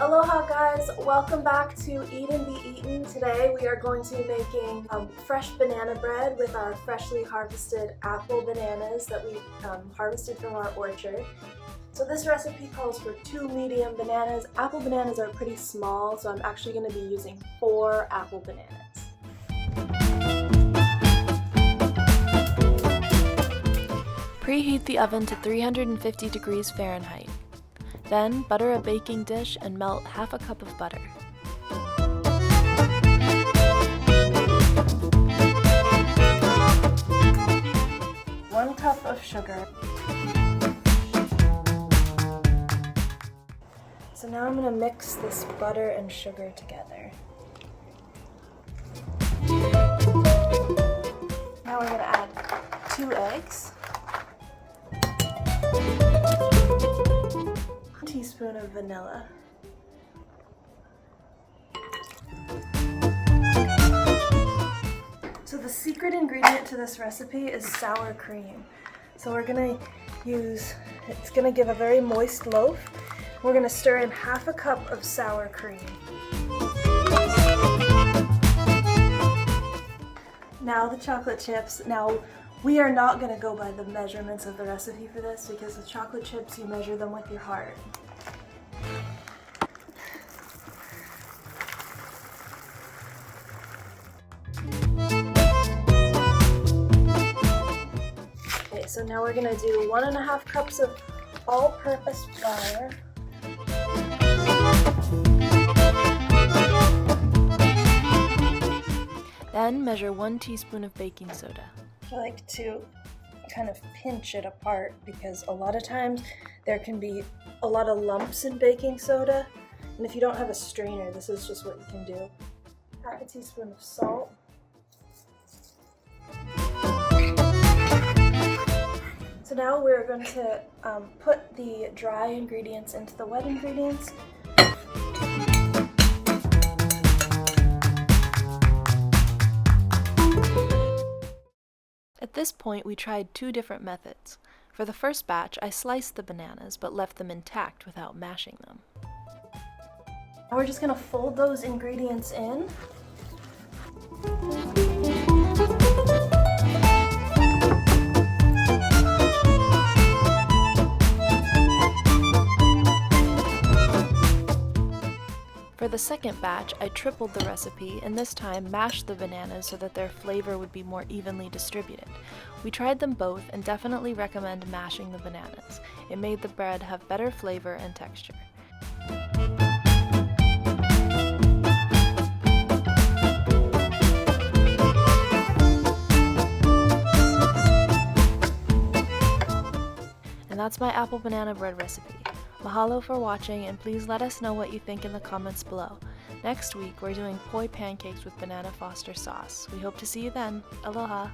Aloha guys, welcome back to Eat and Be Eaten. Today we are going to be making fresh banana bread with our freshly harvested apple bananas that we harvested from our orchard. So this recipe calls for 2 medium bananas. Apple bananas are pretty small, so I'm actually going to be using 4 apple bananas. Preheat the oven to 350 degrees Fahrenheit. Then butter a baking dish and melt half a cup of butter. One cup of sugar. So now I'm going to mix this butter and sugar together. Now we're going to add 2 eggs. 1 teaspoon of vanilla. So the secret ingredient to this recipe is sour cream. So we're gonna it's gonna give a very moist loaf. We're gonna stir in half a cup of sour cream. Now the chocolate chips. Now we are not going to go by the measurements of the recipe for this because the chocolate chips, you measure them with your heart. Okay, so now we're going to do 1.5 cups of all-purpose flour. Then measure 1 teaspoon of baking soda. I like to kind of pinch it apart because a lot of times there can be a lot of lumps in baking soda, and if you don't have a strainer, this is just what you can do. Half a teaspoon of salt. So now we're going to put the dry ingredients into the wet ingredients. At this point, we tried 2 different methods. For the first batch, I sliced the bananas but left them intact without mashing them. Now we're just going to fold those ingredients in. For the second batch, I tripled the recipe and this time mashed the bananas so that their flavor would be more evenly distributed. We tried them both and definitely recommend mashing the bananas. It made the bread have better flavor and texture. And that's my apple banana bread recipe. Mahalo for watching, and please let us know what you think in the comments below. Next week, we're doing poi pancakes with banana Foster sauce. We hope to see you then. Aloha!